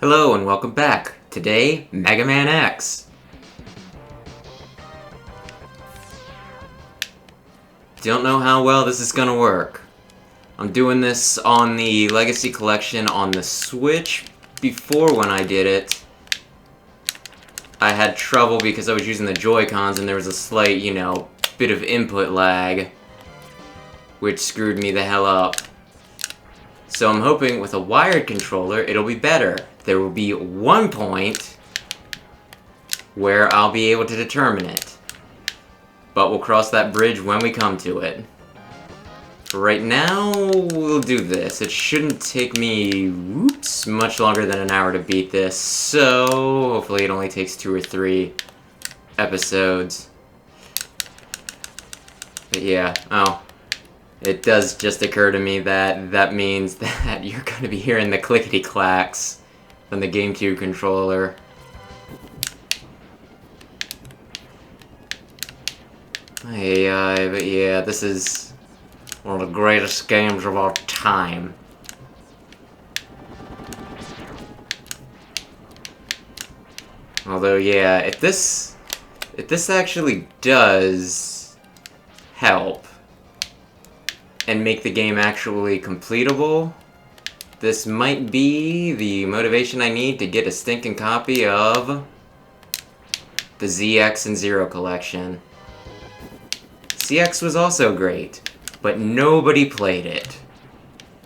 Hello and welcome back. Today, Mega Man X. Don't know how well this is gonna work. I'm doing this on the Legacy Collection on the Switch. Before when I did it, I had trouble because I was using the Joy-Cons and there was a slight, bit of input lag, which screwed me the hell up. So I'm hoping with a wired controller, it'll be better. There will be one point where I'll be able to determine it. But we'll cross that bridge when we come to it. For right now, we'll do this. It shouldn't take me, much longer than an hour to beat this. So, hopefully it only takes 2 or 3 episodes. But yeah, it does just occur to me that that means that you're going to be hearing the clickety-clacks from the GameCube controller. But yeah, this is one of the greatest games of all time. Although, yeah, if this actually does help and make the game actually completable, this might be the motivation I need to get a stinking copy of the ZX and Zero collection. ZX was also great, but nobody played it.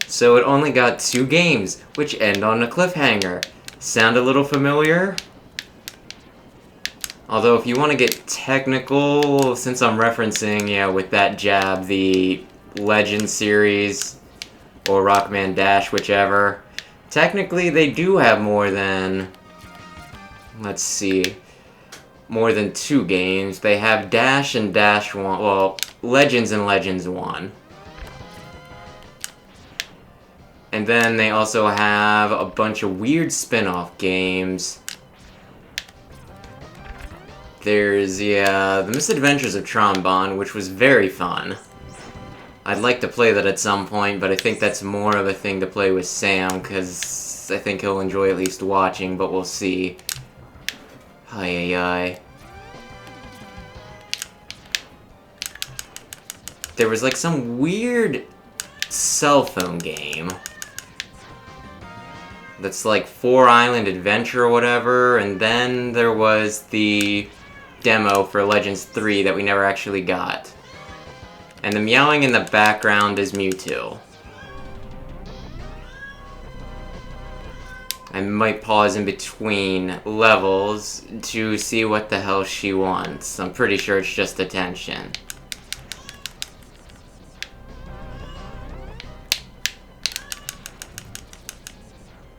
So it only got 2 games, which end on a cliffhanger. Sound a little familiar? Although if you want to get technical, since I'm referencing, with that jab, the Legend series, or Rockman Dash, whichever, technically they do have more than, let's see, more than 2 games. They have Dash and Dash 1, well, Legends and Legends 1. And then they also have a bunch of weird spin-off games. There's, The Misadventures of Trombone, which was very fun. I'd like to play that at some point, but I think that's more of a thing to play with Sam, because I think he'll enjoy at least watching, but we'll see. There was like some weird cell phone game that's like 4 Island Adventure or whatever, and then there was the demo for Legends 3 that we never actually got. And the meowing in the background is Mewtwo. I might pause in between levels to see what the hell she wants. I'm pretty sure it's just attention.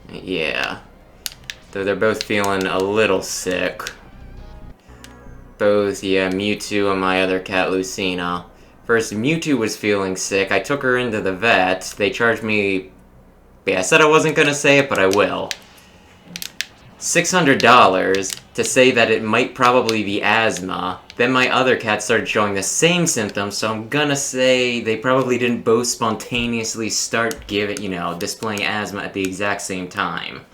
Yeah. Though they're both feeling a little sick. Both, Mewtwo and my other cat, Lucina. First, Mewtwo was feeling sick. I took her into the vet. They charged me... I said I wasn't gonna say it, but I will. $600 to say that it might probably be asthma. Then my other cat started showing the same symptoms, so I'm gonna say they probably didn't both spontaneously start displaying asthma at the exact same time.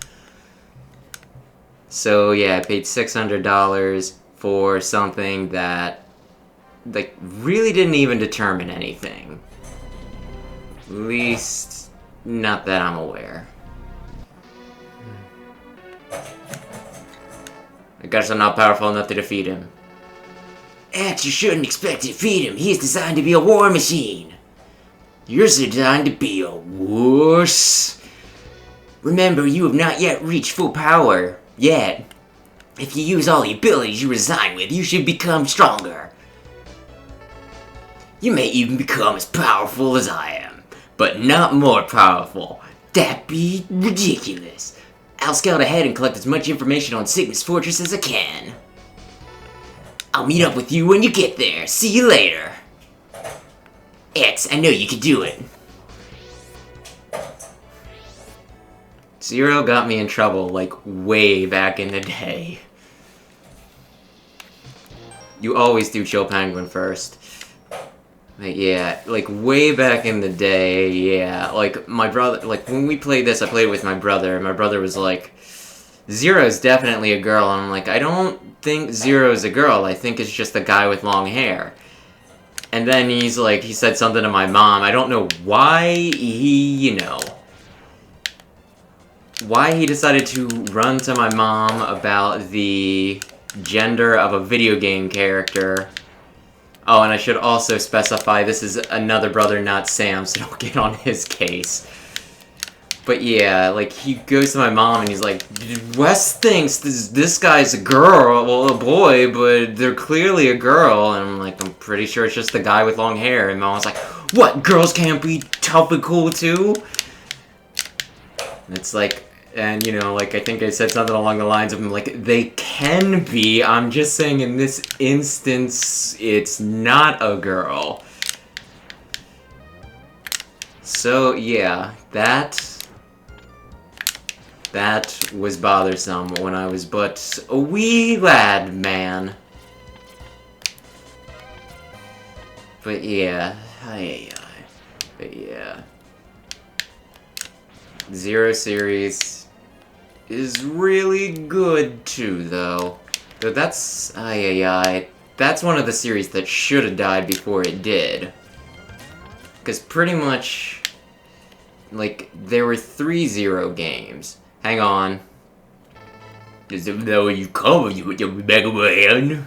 So yeah, I paid $600 for something that really didn't even determine anything. At least, not that I'm aware. I guess I'm not powerful enough to defeat him. X, you shouldn't expect to defeat him. He's designed to be a war machine. You're designed to be a wuss. Remember, you have not yet reached full power. Yet. If you use all the abilities you reside with, you should become stronger. You may even become as powerful as I am, but not more powerful. That'd be ridiculous. I'll scout ahead and collect as much information on Sigma's Fortress as I can. I'll meet up with you when you get there. See you later. X, I know you can do it. Zero got me in trouble, way back in the day. You always do Chill Penguin first. Yeah, way back in the day, my brother, when we played this, I played it with my brother, and my brother was like, Zero's definitely a girl, and I'm like, I don't think Zero's a girl, I think it's just a guy with long hair. And then he's like, he said something to my mom, I don't know why why he decided to run to my mom about the gender of a video game character. Oh, and I should also specify this is another brother, not Sam, so don't get on his case. But yeah, like, he goes to my mom and he's like, Wes thinks this guy's a girl, well, a boy, but they're clearly a girl. And I'm like, I'm pretty sure it's just the guy with long hair. And Mom's like, what, girls can't be tough and cool too? And it's like, and like, I think I said something along the lines of, like, they can be, I'm just saying in this instance, it's not a girl. So, yeah, that was bothersome when I was but a wee lad, man. But yeah, but yeah. Zero series is really good too, though. Though that's that's one of the series that should have died before it did. Because pretty much, like, there were 3 Zero games. Hang on. Just though you cover you with your Mega Man.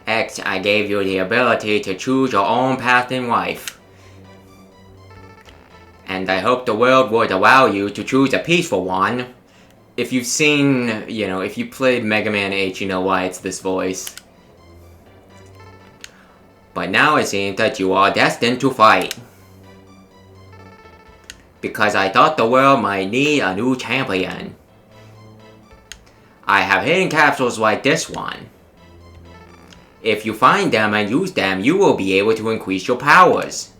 X, I gave you the ability to choose your own path in life. And I hope the world would allow you to choose a peaceful one. If you've seen, if you played Mega Man 8, you know why it's this voice. But now it seems that you are destined to fight. Because I thought the world might need a new champion. I have hidden capsules like this one. If you find them and use them, you will be able to increase your powers.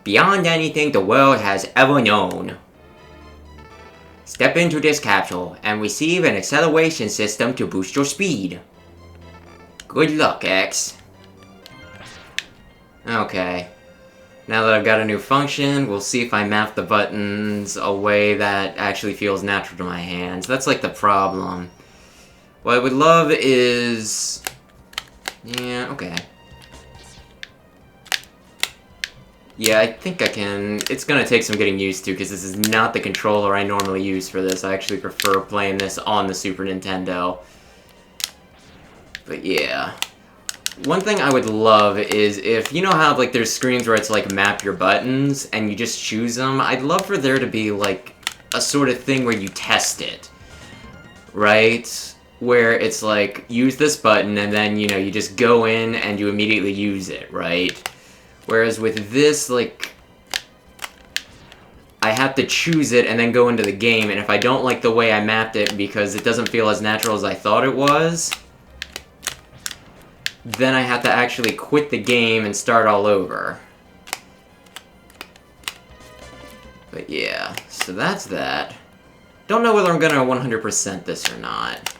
Beyond anything the world has ever known. Step into this capsule and receive an acceleration system to boost your speed. Good luck, X. Okay. Now that I've got a new function, we'll see if I map the buttons a way that actually feels natural to my hands. That's like the problem. What I would love is... yeah, okay. Yeah, I think I can... it's gonna take some getting used to, because this is not the controller I normally use for this. I actually prefer playing this on the Super Nintendo. But yeah. One thing I would love is if, you know how, like, there's screens where it's, like, map your buttons, and you just choose them? I'd love for there to be, like, a sort of thing where you test it. Right? Where it's, like, use this button, and then, you just go in and you immediately use it, right? Whereas with this, like, I have to choose it and then go into the game, and if I don't like the way I mapped it because it doesn't feel as natural as I thought it was, then I have to actually quit the game and start all over. But yeah, so that's that. Don't know whether I'm gonna 100% this or not.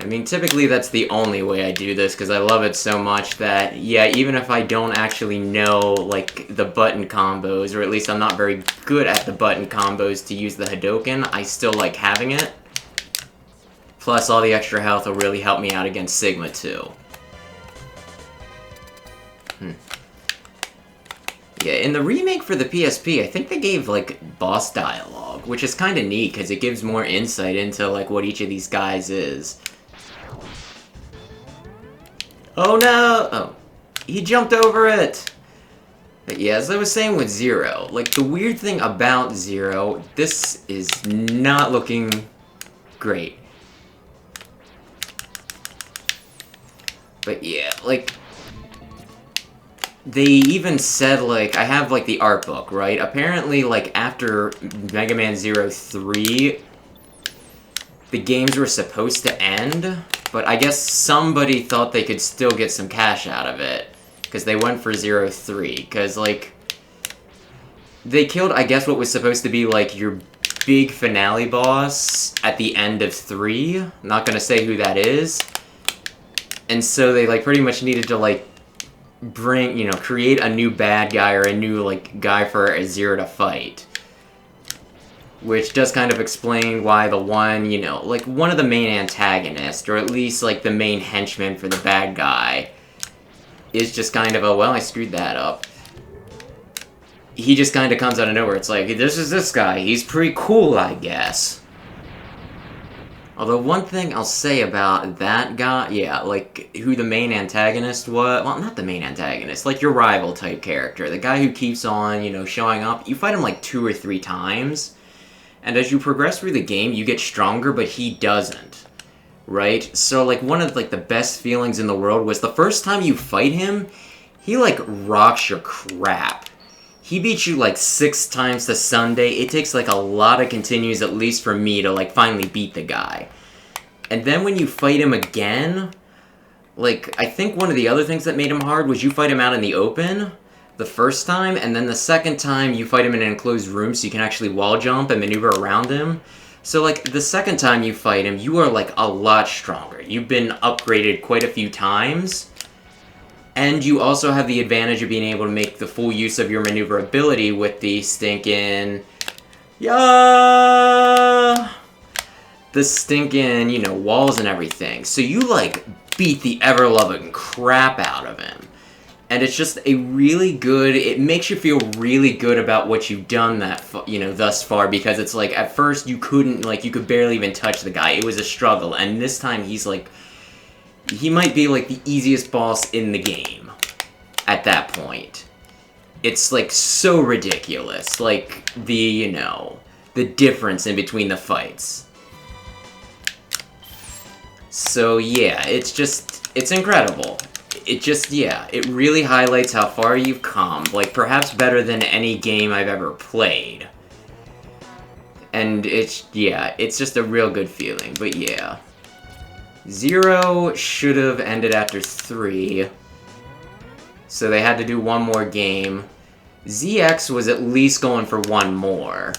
I mean, typically that's the only way I do this, because I love it so much that, yeah, even if I don't actually know, like, the button combos, or at least I'm not very good at the button combos to use the Hadoken, I still like having it. Plus, all the extra health will really help me out against Sigma, too. Yeah, in the remake for the PSP, I think they gave, like, boss dialogue, which is kind of neat, because it gives more insight into, like, what each of these guys is. Oh no! Oh, he jumped over it! But yeah, as I was saying with Zero, like, the weird thing about Zero, this is not looking great. But yeah, like, they even said, like, I have, like, the art book, right? Apparently, like, after Mega Man Zero 3, the games were supposed to end, but I guess somebody thought they could still get some cash out of it, because they went for Zero 3, because, like, they killed, I guess, what was supposed to be, like, your big finale boss at the end of 3. I'm not gonna say who that is. And so they, like, pretty much needed to, like, create a new bad guy or a new, like, guy for Zero to fight. which does kind of explain why the one, you know, like, one of the main antagonists, or at least, like, the main henchman for the bad guy, is just kind of a, well, I screwed that up. He just kind of comes out of nowhere. It's like, this is this guy. He's pretty cool, I guess. Although, one thing I'll say about that guy, yeah, like, who the main antagonist was, well, not the main antagonist, like, your rival type character, the guy who keeps on, you know, showing up, you fight him, like, 2 or 3 times, and as you progress through the game, you get stronger, but he doesn't, right? So, like, one of, like, the best feelings in the world was the first time you fight him, he, like, rocks your crap. He beats you, like, 6 times to Sunday. It takes, like, a lot of continues, at least for me, to, like, finally beat the guy. And then when you fight him again, like, I think one of the other things that made him hard was you fight him out in the open the first time, and then the second time you fight him in an enclosed room so you can actually wall jump and maneuver around him. So, like, the second time you fight him, you are, like, a lot stronger. You've been upgraded quite a few times. And you also have the advantage of being able to make the full use of your maneuverability with the stinking... Yeah! The stinking, you know, walls and everything. So you, like, beat the ever-loving crap out of him. And it's just a really good... It makes you feel really good about what you've done you know, thus far. Because it's like, at first you couldn't, like, you could barely even touch the guy. It was a struggle. And this time he's, like... He might be, like, the easiest boss in the game at that point. It's, like, so ridiculous. Like, you know, the difference in between the fights. So, yeah, it's just, it's incredible. It just, yeah, it really highlights how far you've come. Like, perhaps better than any game I've ever played. And it's, yeah, it's just a real good feeling, but yeah. 0 should have ended after 3. So they had to do one more game. ZX was at least going for one more.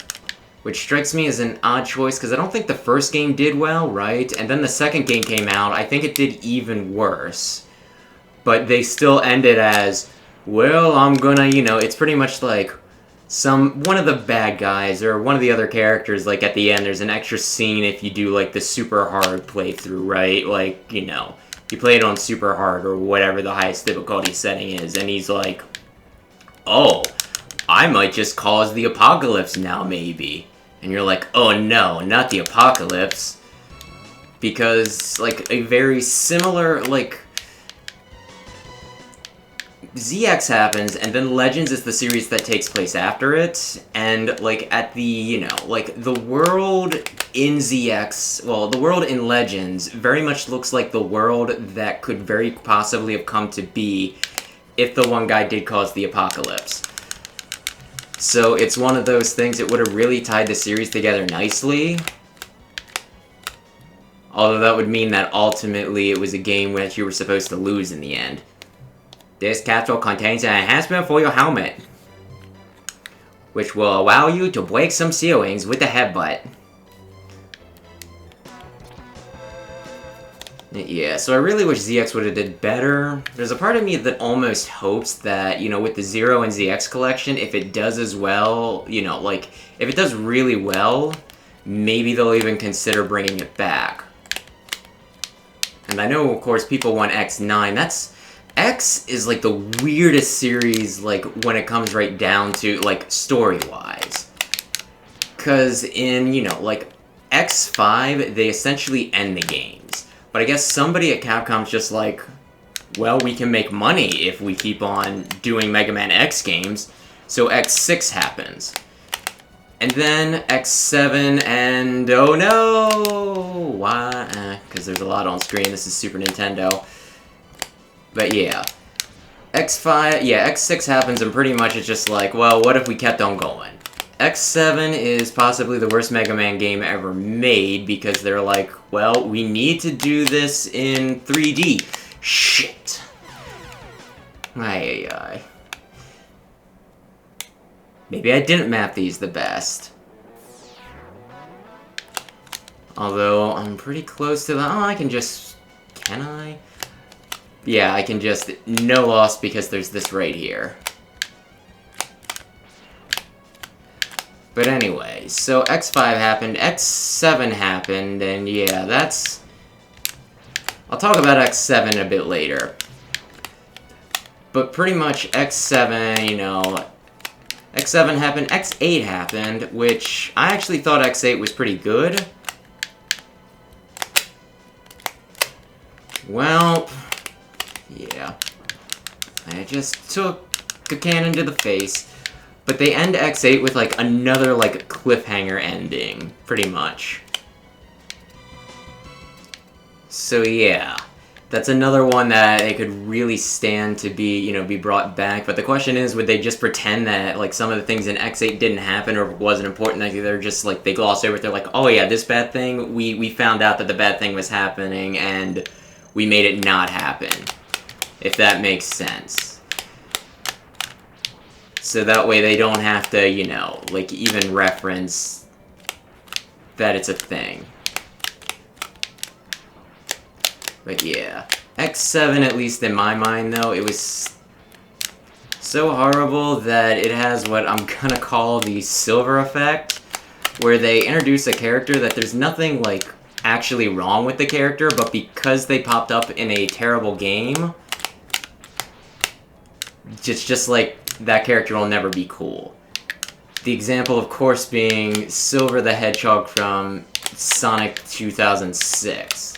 Which strikes me as an odd choice, because I don't think the first game did well, right? And then the second game came out, I think it did even worse. But they still ended as, well, I'm gonna, you know, it's pretty much like one of the bad guys, or one of the other characters, like, at the end, there's an extra scene if you do, like, the super hard playthrough, right? Like, you know, you play it on super hard, or whatever the highest difficulty setting is, and he's like, oh, I might just cause the apocalypse now, maybe. And you're like, oh no, not the apocalypse. Because, like, a very similar, like... ZX happens, and then Legends is the series that takes place after it, and, like, at the, you know, like, the world in ZX, well, the world in Legends very much looks like the world that could very possibly have come to be if the one guy did cause the apocalypse. So it's one of those things that would have really tied the series together nicely. Although that would mean that ultimately it was a game which you were supposed to lose in the end. This capsule contains an enhancement for your helmet, which will allow you to break some ceilings with a headbutt. Yeah, so I really wish ZX would have did better. There's a part of me that almost hopes that, you know, with the 0 and ZX collection, if it does as well, you know, like, if it does really well, maybe they'll even consider bringing it back. And I know, of course, people want X9. X is, like, the weirdest series, like, when it comes right down to, like, story-wise. Because in, you know, like, X5, they essentially end the games. But I guess somebody at Capcom's just like, well, we can make money if we keep on doing Mega Man X games. So X6 happens. And then X7 and... oh no! Why? Because there's a lot on screen. This is Super Nintendo. But yeah. X5... yeah, X6 happens and pretty much it's just like, well, what if we kept on going? X7 is possibly the worst Mega Man game ever made because they're like, well, we need to do this in 3D. Shit. Ay. Maybe I didn't map these the best. Although, I'm pretty close to the... oh, I can just... can I? Yeah, I can just... no loss because there's this right here. But anyway, so X5 happened, X7 happened, and yeah, that's... I'll talk about X7 a bit later. But pretty much X7, you know... X7 happened, X8 happened, which I actually thought X8 was pretty good. Well, yeah. I just took a cannon to the face. But they end X8 with, like, another, like, cliffhanger ending, pretty much. So, yeah. That's another one that it could really stand to be, you know, be brought back. But the question is, would they just pretend that, like, some of the things in X8 didn't happen or wasn't important? Like, they're just, like, they gloss over it. They're like, oh, yeah, this bad thing, we found out that the bad thing was happening, and we made it not happen. If that makes sense. So that way they don't have to, you know, like, even reference that it's a thing. But yeah. X7, at least in my mind, though, it was so horrible that it has what I'm gonna call the silver effect, where they introduce a character that there's nothing, like, actually wrong with the character, but because they popped up in a terrible game, just like, that character will never be cool. The example, of course, being Silver the Hedgehog from Sonic 2006.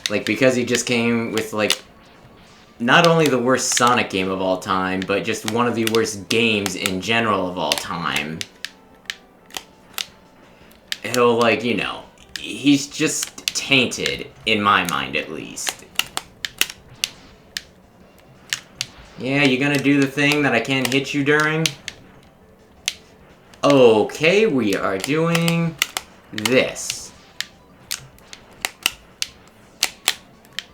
Like, because he just came with, like, not only the worst Sonic game of all time, but just one of the worst games in general of all time. He'll, like, you know, he's just tainted, in my mind at least. Yeah, you gonna do the thing that I can't hit you during? Okay, we are doing this.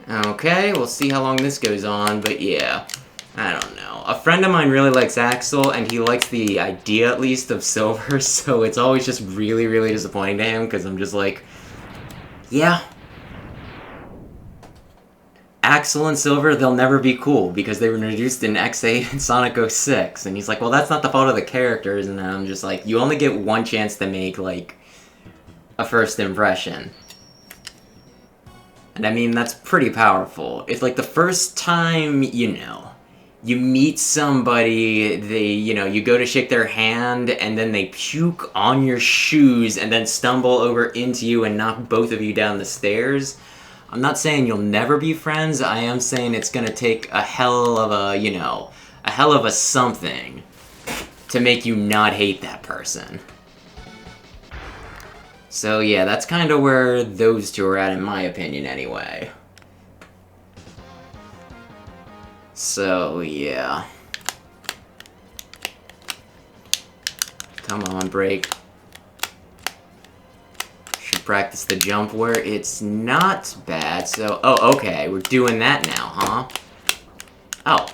Okay, we'll see how long this goes on, but yeah. I don't know. A friend of mine really likes Axel, and he likes the idea, at least, of Silver, so it's always just really, really disappointing to him, because I'm just like, yeah. Axel and Silver, they'll never be cool, because they were introduced in X8 and Sonic 06, and he's like, well, that's not the fault of the characters, and I'm just like, you only get one chance to make, like, a first impression. And I mean, that's pretty powerful. It's like the first time, you know, you meet somebody, they, you know, you go to shake their hand, and then they puke on your shoes, and then stumble over into you and knock both of you down the stairs. I'm not saying you'll never be friends, I am saying it's gonna take a hell of a, you know, a hell of a something to make you not hate that person. So yeah, that's kind of where those two are at, in my opinion, anyway. So yeah. Come on, break. Should practice the jump where it's not bad, so... Oh, okay, we're doing that now, huh? Oh,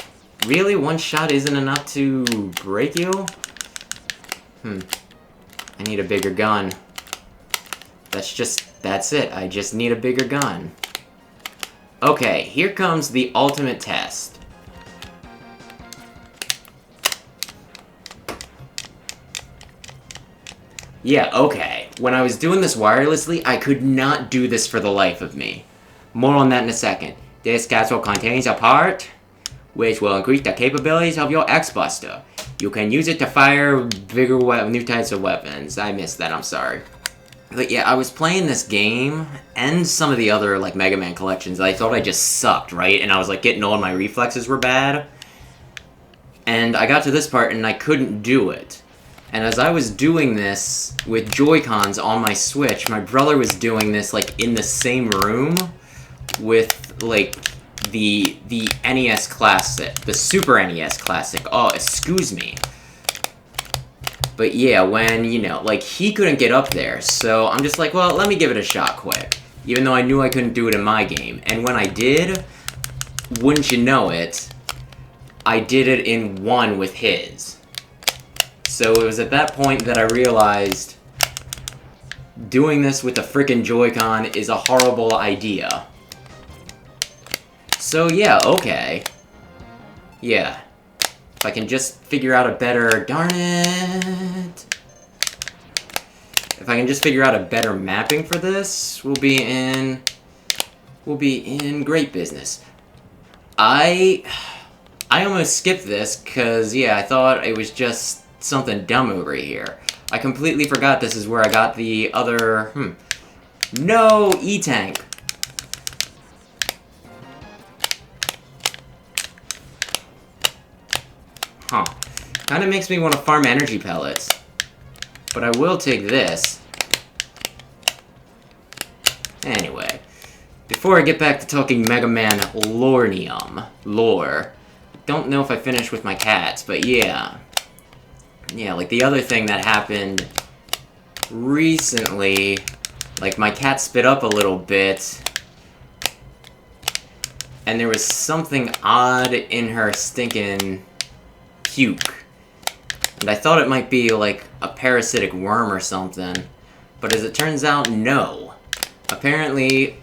really? One shot isn't enough to break you? I need a bigger gun. That's it. I just need a bigger gun. Okay, here comes the ultimate test. Yeah, okay. When I was doing this wirelessly, I could not do this for the life of me. More on that in a second. This capsule contains a part which will increase the capabilities of your X-Buster. You can use it to fire bigger new types of weapons. I missed that, I'm sorry. But yeah, I was playing this game, and some of the other, like, Mega Man collections, I thought I just sucked, right? And I was, like, getting old, my reflexes were bad. And I got to this part, and I couldn't do it. And as I was doing this with Joy-Cons on my Switch, my brother was doing this, like, in the same room with, like, the NES Classic, the Super NES Classic. Oh, excuse me. But yeah, when, you know, like, he couldn't get up there, so I'm just like, well, let me give it a shot quick. Even though I knew I couldn't do it in my game. And when I did, wouldn't you know it, I did it in one with his. So it was at that point that I realized doing this with a frickin' Joy-Con is a horrible idea. So yeah, okay. Yeah. If I can just figure out a better... Darn it! If I can just figure out a better mapping for this, we'll be in great business. I almost skipped this, because, yeah, I thought it was just something dumb over here. I completely forgot this is where I got the other... No! E-Tank! Huh. Kinda makes me want to farm energy pellets. But I will take this. Anyway. Before I get back to talking Mega Man lore, don't know if I finished with my cats, but yeah. Yeah, like the other thing that happened recently, like my cat spit up a little bit, and there was something odd in her stinking puke. And I thought it might be like a parasitic worm or something, but as it turns out, no. Apparently,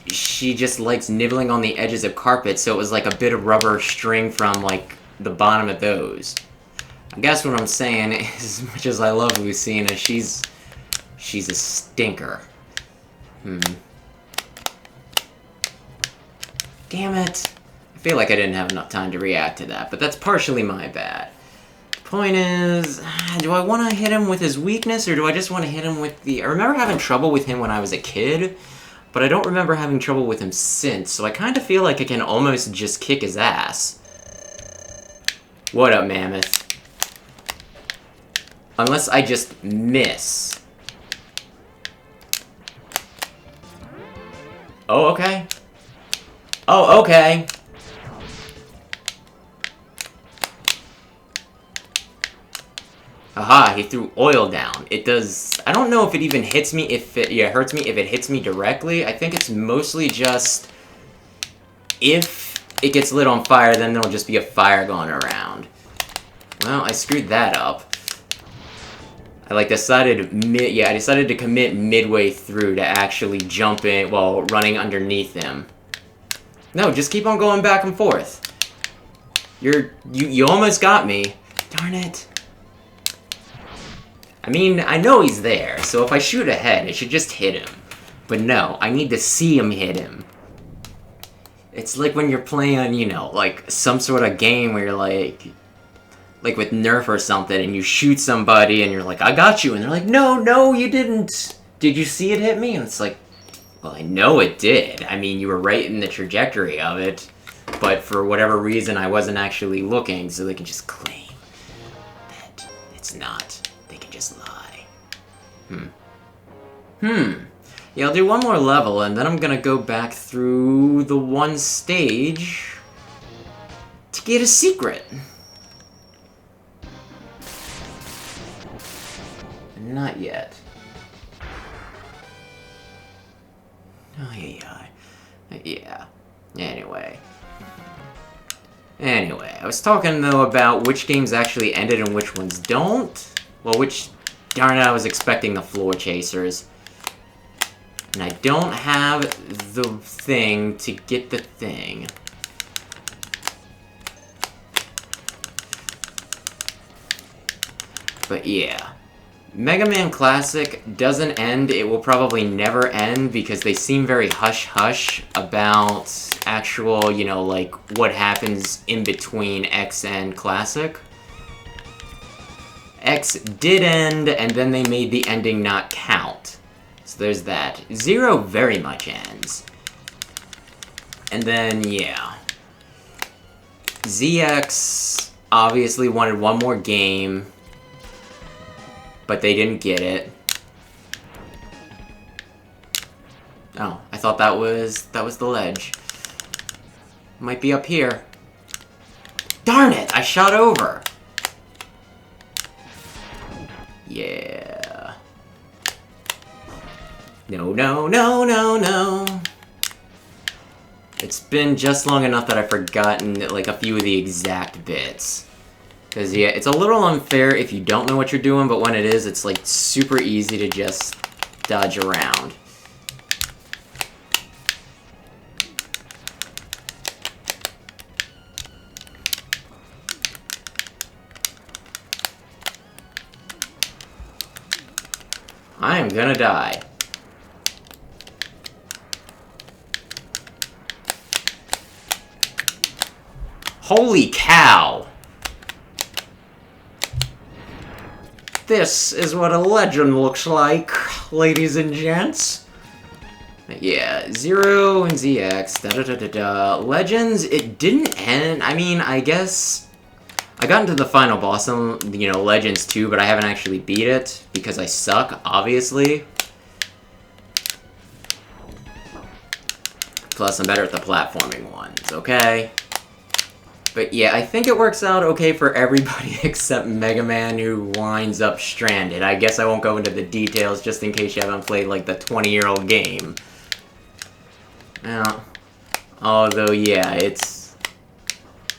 she just likes nibbling on the edges of carpet, so it was like a bit of rubber string from, like, the bottom of those. I guess what I'm saying is, as much as I love Lucina, she's a stinker. Damn it. I feel like I didn't have enough time to react to that, but that's partially my bad. Point is, do I want to hit him with his weakness, or do I just want to hit him with the... I remember having trouble with him when I was a kid, but I don't remember having trouble with him since, so I kind of feel like I can almost just kick his ass. What up, Mammoth? Unless I just miss. Oh, okay. Oh, okay. Aha, he threw oil down. It does... I don't know if it even hits me if it... Yeah, hurts me if it hits me directly. I think it's mostly just... If it gets lit on fire, then there'll just be a fire going around. Well, I screwed that up. I decided to commit midway through to actually jump in while running underneath him. No, just keep on going back and forth. You almost got me. Darn it. I mean, I know he's there, so if I shoot ahead, it should just hit him. But no, I need to see him hit him. It's like when you're playing, you know, like, some sort of game where you're like with Nerf or something, and you shoot somebody, and you're like, I got you, and they're like, no, you didn't. Did you see it hit me? And it's like, well, I know it did. I mean, you were right in the trajectory of it, but for whatever reason, I wasn't actually looking, so they can just claim that it's not. They can just lie. Yeah, I'll do one more level, and then I'm gonna go back through the one stage to get a secret. Not yet. Oh, yeah. Anyway, I was talking, though, about which games actually ended and which ones don't. Well, darn it, I was expecting the floor chasers. And I don't have the thing to get the thing. But yeah. Mega Man Classic doesn't end. It will probably never end because they seem very hush-hush about actual, you know, like, what happens in between X and Classic. X did end, and then they made the ending not count. So there's that. Zero very much ends. And then, yeah. ZX obviously wanted one more game, but they didn't get it. Oh, I thought that was the ledge. Might be up here. Darn it! I shot over! Yeah. No. It's been just long enough that I've forgotten, like, a few of the exact bits. Because, yeah, it's a little unfair if you don't know what you're doing, but when it is, it's, like, super easy to just dodge around. I am gonna die. Holy cow! This is what a legend looks like, ladies and gents. Yeah, Zero and ZX, da-da-da-da-da. Legends, it didn't end. I mean, I guess I got into the final boss on, you know, Legends 2, but I haven't actually beat it because I suck, obviously. Plus, I'm better at the platforming ones, okay? But yeah, I think it works out okay for everybody except Mega Man, who winds up stranded. I guess I won't go into the details just in case you haven't played, like, the 20-year-old game. Now, although, yeah, it's...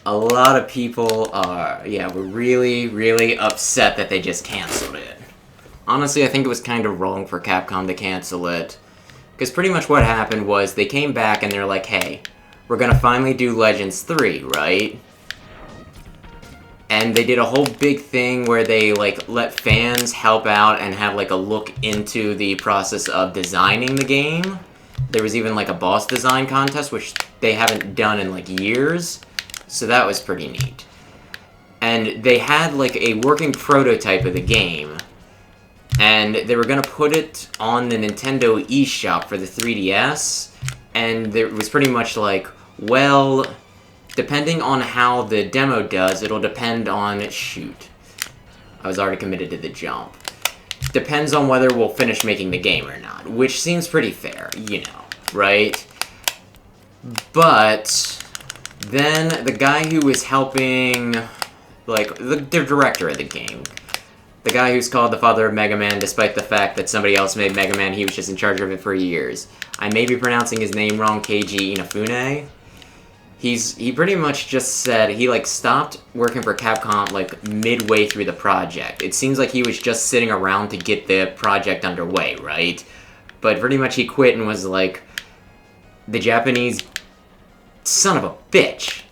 A lot of people are, yeah, were really, really upset that they just canceled it. Honestly, I think it was kind of wrong for Capcom to cancel it. Because pretty much what happened was they came back and they're like, hey, we're gonna finally do Legends 3, right? And they did a whole big thing where they, like, let fans help out and have, like, a look into the process of designing the game. There was even, like, a boss design contest, which they haven't done in, like, years. So that was pretty neat. And they had, like, a working prototype of the game. And they were gonna put it on the Nintendo eShop for the 3DS. And it was pretty much like, well, depending on how the demo does, it'll depend on... Shoot. I was already committed to the jump. Depends on whether we'll finish making the game or not. Which seems pretty fair, you know, right? But... then the guy who was helping... like, the director of the game... the guy who's called the father of Mega Man, despite the fact that somebody else made Mega Man, he was just in charge of it for years. I may be pronouncing his name wrong, Keiji Inafune. He pretty much just said he, like, stopped working for Capcom, like, midway through the project. It seems like he was just sitting around to get the project underway, right? But pretty much he quit and was like, the Japanese... son of a bitch!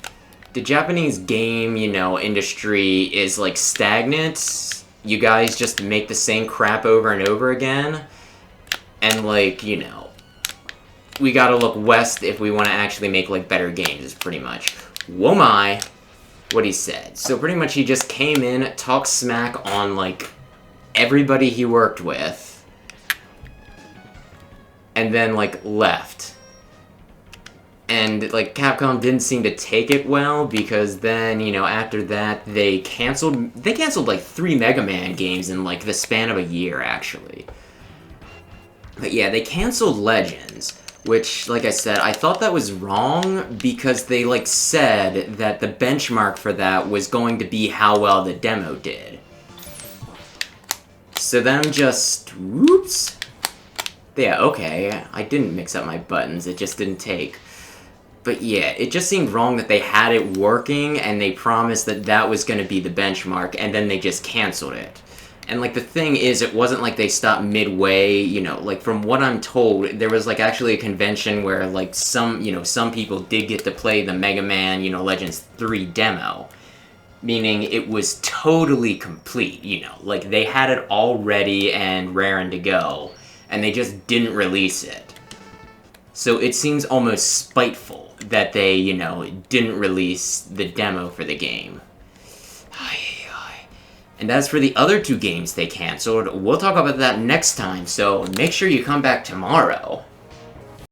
The Japanese game, you know, industry is, like, stagnant. You guys just make the same crap over and over again. And, like, you know, we gotta look west if we want to actually make, like, better games, is pretty much, whoa my, what he said. So pretty much he just came in, talked smack on, like, everybody he worked with, and then, like, left. And, like, Capcom didn't seem to take it well, because then, you know, after that, they canceled, like, 3 Mega Man games in, like, the span of a year, actually. But yeah, they canceled Legends, which, like I said, I thought that was wrong, because they, like, said that the benchmark for that was going to be how well the demo did. So then just, whoops. Yeah, okay, I didn't mix up my buttons, it just didn't take. But yeah, it just seemed wrong that they had it working, and they promised that that was going to be the benchmark, and then they just canceled it. And, like, the thing is, it wasn't like they stopped midway, you know, like, from what I'm told, there was, like, actually a convention where, like, some people did get to play the Mega Man, you know, Legends 3 demo. Meaning it was totally complete, you know, like, they had it all ready and raring to go, and they just didn't release it. So it seems almost spiteful that they, you know, didn't release the demo for the game. And as for the other 2 games they canceled, we'll talk about that next time, so make sure you come back tomorrow.